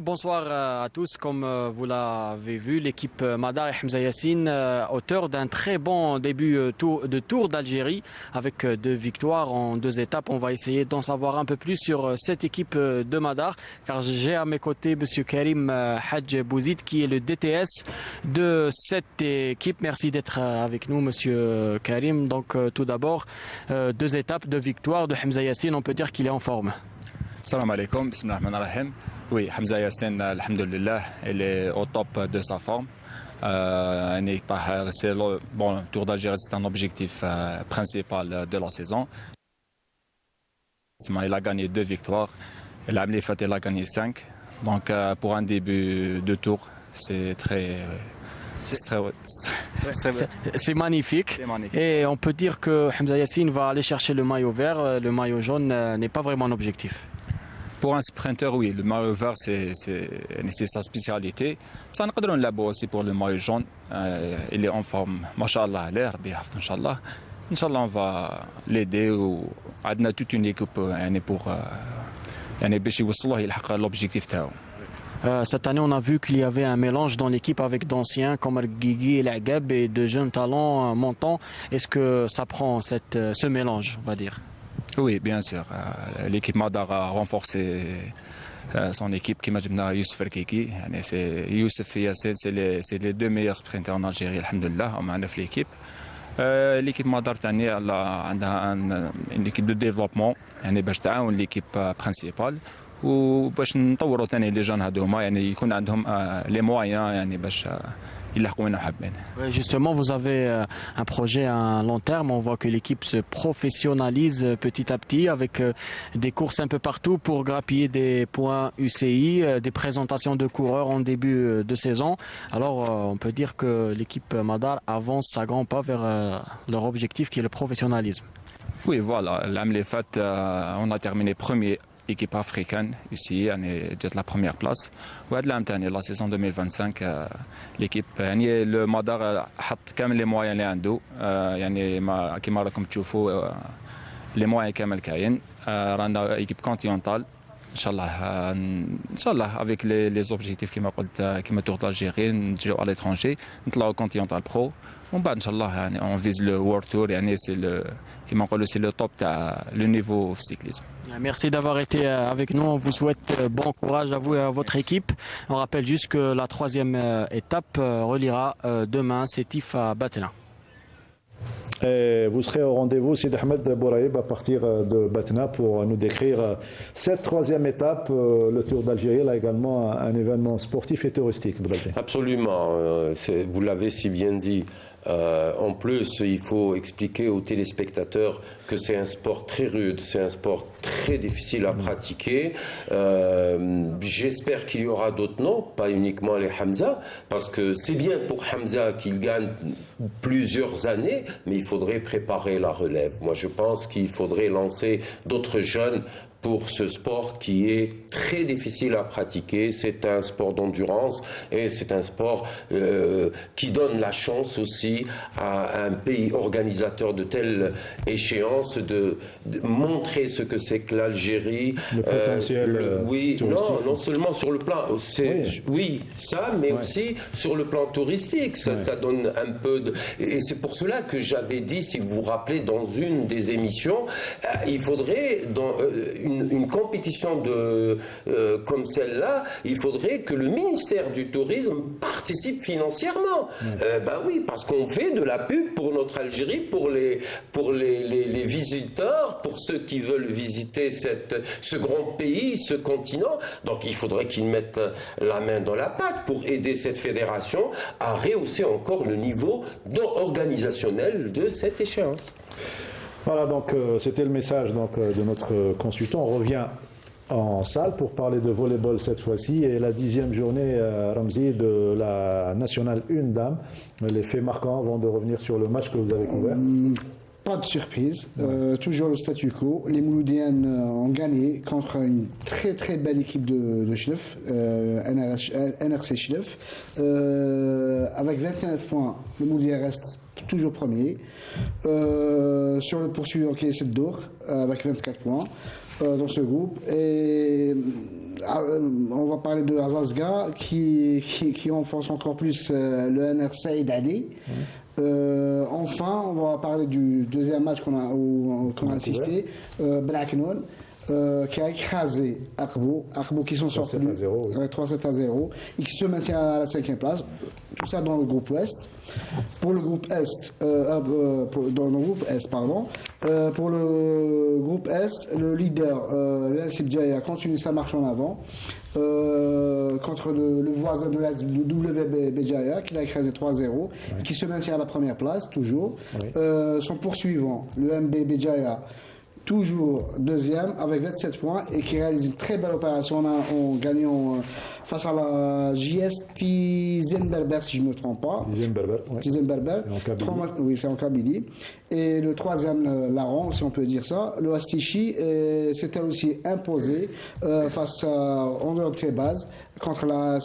Bonsoir à tous. Comme vous l'avez vu, l'équipe Madar et Hamza Yassine, auteur d'un très bon début de Tour d'Algérie avec 2 victoires en 2 étapes. On va essayer d'en savoir un peu plus sur cette équipe de Madar, car j'ai à mes côtés M. Karim Hadj Bouzid, qui est le DTS de cette équipe. Merci d'être avec nous, M. Karim. Donc tout d'abord, 2 étapes, 2 victoires de Hamza Yassine. On peut dire qu'il est en forme. Salam alaikum, bismillah ar-Rahman ar-Rahim. Oui, Hamza Yassine, alhamdulillah, il est au top de sa forme. Le Tour d'Algérie, c'est un objectif principal de la saison. Il a gagné 2 victoires. Il a gagné 5. Donc pour un début de tour, c'est c'est magnifique. Et on peut dire que Hamza Yassine va aller chercher le maillot vert. Le maillot jaune n'est pas vraiment un objectif. Pour un sprinter, oui, le maillot vert, c'est sa spécialité. Ça, nous pouvons l'avoir aussi pour le maillot jaune. Il est en forme, machallah, l'air, Inch'Allah. Inch'Allah, on va l'aider. On a toute une équipe pour l'objectif. Cette année, on a vu qu'il y avait un mélange dans l'équipe avec d'anciens comme Guigui et Lagab et de jeunes talents montants. Est-ce que ça prend ce mélange, on va dire? Oui, bien sûr. L'équipe Madar a renforcé son équipe qui m'a dit Youssef Erkiki. Youssef et Yassine, c'est les 2 meilleurs sprinters en Algérie, alhamdulillah, on a 9 l'équipe. L'équipe Madar elle a une équipe de développement, باش تعاون l'équipe principale. وباش نطوروا ثاني لي جون هذوما يعني يكون عندهم لي مويان يعني باش يلحقوا وين حابين. Justement, vous avez un projet à long terme. On voit que l'équipe se professionnalise petit à petit avec des courses un peu partout pour grappiller des points UCI, des présentations de coureurs en début de saison. Alors, on peut dire que l'équipe Madar avance à grands pas vers leur objectif qui est le professionnalisme. Oui, voilà. L'année faite, on a terminé premier. Équipe africaine ici, on est la première place. La saison 2025, l'équipe, le Madar a كامل les moyens اللي عنده يعني كما راكم تشوفوا les moyens كامل كاين. رانا équipe continentale. Inch'Allah, avec les objectifs qui m'a Tour d'Algérie, نجيو à l'étranger, نطلعوا continental pro. Inch'Allah, on vise le World Tour, c'est le top, le niveau cyclisme. Merci d'avoir été avec nous. On vous souhaite bon courage à vous et à votre équipe. On rappelle juste que la 3e étape reliera demain Sétif à Batena. Et vous serez au rendez-vous, Sid Ahmed Bouraïb, à partir de Batna pour nous décrire cette troisième étape. Le Tour d'Algérie, là également un événement sportif et touristique. Absolument, vous l'avez si bien dit. En plus, il faut expliquer aux téléspectateurs que c'est un sport très rude, c'est un sport très difficile à pratiquer. J'espère qu'il y aura d'autres noms, pas uniquement les Hamza, parce que c'est bien pour Hamza qu'il gagne plusieurs années, mais il faudrait préparer la relève. Moi, je pense qu'il faudrait lancer d'autres jeunes pour ce sport qui est très difficile à pratiquer. C'est un sport d'endurance et c'est un sport qui donne la chance aussi à un pays organisateur de telles échéances de montrer ce que c'est que l'Algérie. Le potentiel oui, touristique. non seulement sur le plan, mais aussi sur le plan touristique. Ça donne un peu de... Et c'est pour cela que j'avais dit, si vous vous rappelez, dans une des émissions, il faudrait dans une compétition comme celle-là, il faudrait que le ministère du Tourisme participe financièrement. Oui, parce qu'on fait de la pub pour notre Algérie, pour les visiteurs, pour ceux qui veulent visiter ce grand pays, ce continent. Donc il faudrait qu'ils mettent la main dans la pâte pour aider cette fédération à rehausser encore le niveau organisationnel de cette échéance. Voilà, donc c'était le message de notre consultant. On revient en salle pour parler de volleyball cette fois-ci et la 10e journée, Ramzi, de la nationale 1 dame. Les faits marquants avant de revenir sur le match que vous avez couvert. Pas de surprise, toujours le statu quo. Les Mouloudiennes ont gagné contre une très très belle équipe de Chlef, NRC Chlef. Avec 29 points, le Mouloudien reste toujours premier. Sur le poursuivant qui est Seddour, avec 24 points dans ce groupe. Et on va parler de Azazga qui renforce encore plus le NRC d'Ali. Enfin, on va parler du deuxième match qu'on a assisté, Blaknoun, qui a écrasé Akbo qui sont sortis 3-7-0 et qui se maintient à la 5e place. Tout ça dans le groupe Ouest. Pour le groupe Est, dans le groupe Est, pardon. Pour le groupe Est, le leader, l'NSIP Djaya, continue sa marche en avant contre le voisin de l'Est, le WB Djaya, qui l'a écrasé 3-0, qui se maintient à la première place, toujours. Son poursuivant, le MB Djaya, toujours deuxième avec 27 points et qui réalise une très belle opération en gagnant face à la JST Zenberber, si je ne me trompe pas. Zenberber. Oui, c'est en Kabylie. Et le troisième larron, si on peut dire ça, le Astichi, s'était aussi imposé face en dehors de ses bases contre la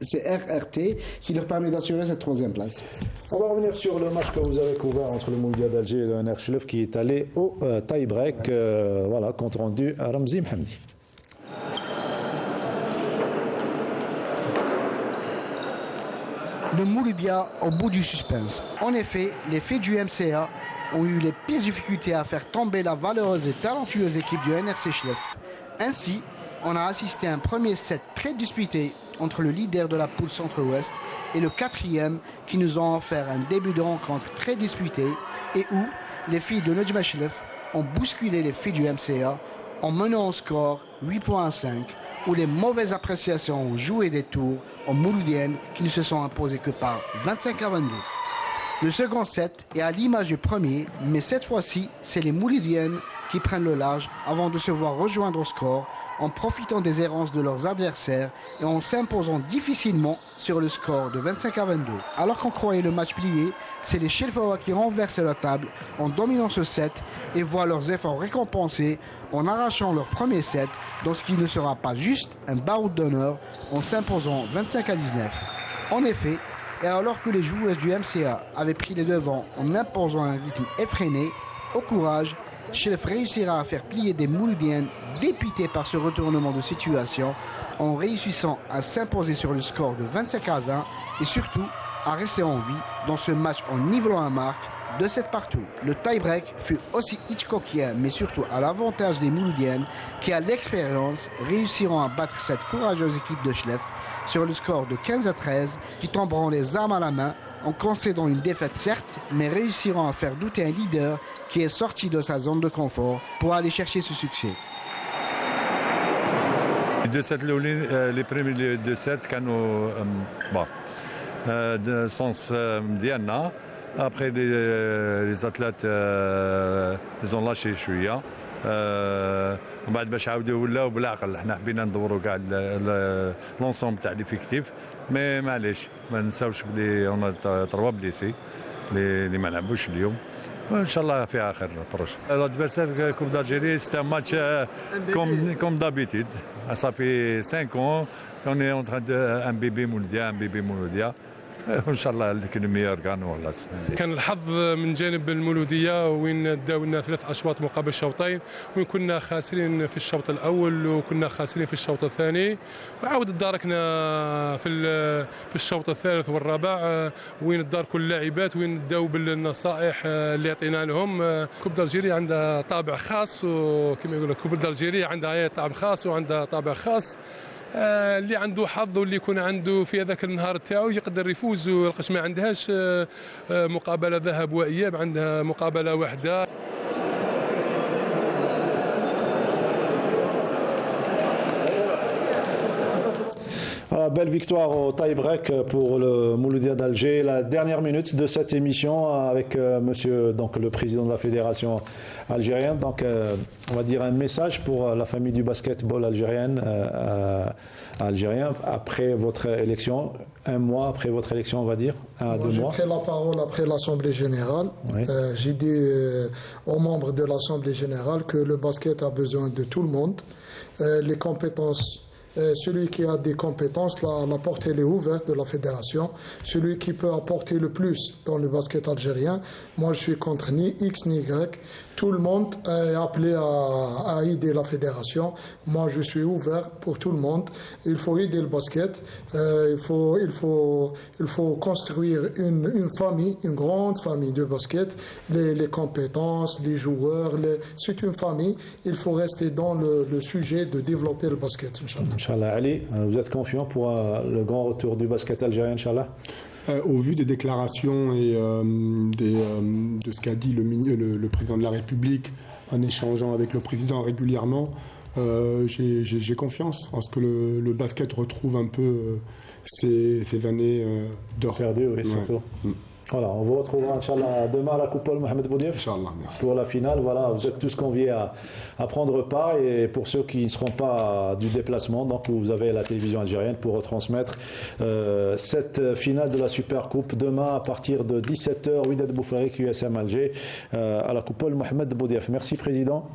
c'est RRT qui leur permet d'assurer cette troisième place. On va revenir sur le match que vous avez couvert entre le Mouloudia d'Alger et le NR Chlef qui est allé au tie-break. Voilà, compte rendu à Ramzi Mhamdi. Le Mouloudia au bout du suspense. En effet, les filles du MCA ont eu les pires difficultés à faire tomber la valeureuse et talentueuse équipe du NRC Chlef. Ainsi, on a assisté à un premier set très disputé entre le leader de la poule centre-ouest et le quatrième qui nous ont offert un début de rencontre très disputé et où les filles de Nejma Chlef ont bousculé les filles du MCA en menant au score 8.5 où les mauvaises appréciations ont joué des tours aux Mouloudiennes qui ne se sont imposées que par 25-22. Le second set est à l'image du premier, mais cette fois-ci, c'est les Mouloudiennes qui prennent le large avant de se voir rejoindre au score en profitant des errances de leurs adversaires et en s'imposant difficilement sur le score de 25-22. Alors qu'on croyait le match plié, c'est les Chelfawa qui renversent la table en dominant ce set et voient leurs efforts récompensés en arrachant leur premier set dans ce qui ne sera pas juste un baroud d'honneur en s'imposant 25-19. En effet, et alors que les joueuses du MCA avaient pris les devants en imposant un rythme effréné, au courage, Chlef réussira à faire plier des Mouloudiennes dépitées par ce retournement de situation en réussissant à s'imposer sur le score de 25-20 et surtout à rester en vie dans ce match en nivelant un marque 2-7 partout. Le tie-break fut aussi hitchcockien, mais surtout à l'avantage des Mouloudiennes qui, à l'expérience, réussiront à battre cette courageuse équipe de Schleff sur le score de 15-13, qui tomberont les armes à la main en concédant une défaite certes, mais réussiront à faire douter un leader qui est sorti de sa zone de confort pour aller chercher ce succès. Les premiers 2-7 كانوا sens ديالنا. Après les athlètes ils ont lâché شويه. ومن بعد باش عاودوا ولاو بالعقل حنا حبينا ندوروا كاع لونسومبل تاع ليفيكتيف مي معليش ما نساوش بلي اون 3 بليسي اللي ما لعبوش اليوم وان شاء الله فيها خير بروش. L'adversaire Coupe d'Algérie c'est un match comme d'habitude. Ça fait 5 ans qu'on est en train de un bébé Mouloudia. ان شاء الله كل ميور كانوا ولا كان الحظ من جانب المولوديه وين داولنا 3 اشواط مقابل شوطين وين كنا خاسرين في الشوط الاول وكنا خاسرين في الشوط الثاني وعاود تداركنا في الشوط الثالث والرابع وين تدار كل اللاعبات وين داو بالنصائح اللي عطينا لهم. كوب دالجيري عندها طابع خاص وكما يقول لك كوب دالجيري عندها طابع خاص وعندها طابع خاص. اللي عنده حظ واللي يكون عنده في هذاك النهار تاعو يقدر يفوز ولقاش ما عندهاش مقابله ذهب واياب عندها مقابله واحده. Voilà, belle victoire au tie-break pour le Mouloudia d'Alger. La dernière minute de cette émission avec monsieur, donc, le président de la fédération algérienne. Donc, on va dire un message pour la famille du basketball algérien après votre élection, un mois après votre élection, on va dire, 1 à 2 mois. J'ai pris la parole après l'Assemblée générale. Oui. J'ai dit aux membres de l'Assemblée générale que le basket a besoin de tout le monde. Les compétences. Celui qui a des compétences, la porte elle est ouverte de la fédération. Celui qui peut apporter le plus dans le basket algérien, moi je suis contre ni X ni Y. Tout le monde est appelé à aider la fédération. Moi je suis ouvert pour tout le monde. Il faut aider le basket. Il faut construire une famille, une grande famille de basket. Les compétences, les joueurs, c'est une famille. Il faut rester dans le sujet de développer le basket, Inch'Allah. Inch'Allah. Ali, vous êtes confiant pour le grand retour du basket algérien, Inch'Allah? Au vu des déclarations et de ce qu'a dit le président de la République en échangeant avec le président régulièrement, j'ai confiance en ce que le basket retrouve un peu ces années d'or. Perdu, oui, surtout. Voilà, on vous retrouvera, Inch'Allah, demain à la Coupole Mohamed Boudiaf. Inch'Allah, merci. Pour la finale, voilà, vous êtes tous conviés à prendre part. Et pour ceux qui ne seront pas du déplacement, donc vous avez la télévision algérienne pour retransmettre cette finale de la Super Coupe demain à partir de 17h, Wydad Boufarik, USM Alger, à la Coupole Mohamed Boudiaf. Merci, Président.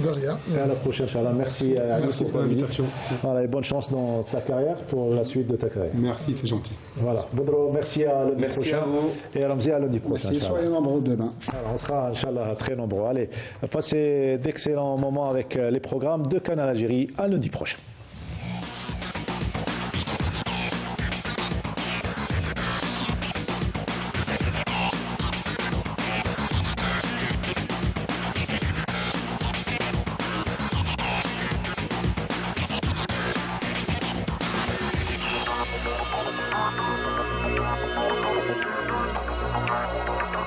De rien. Et à la prochaine, Inch'Allah. Merci à Merci pour l'invitation. Voilà, et bonne chance dans ta carrière pour la suite de ta carrière. Merci, c'est gentil. Voilà. Boudro, merci à lundi prochain. Merci à vous. Et à Ramzi à lundi prochain. Merci, soyez nombreux demain. Alors, on sera, Inch'Allah, très nombreux. Allez, passez d'excellents moments avec les programmes de Canal Algérie. À lundi prochain.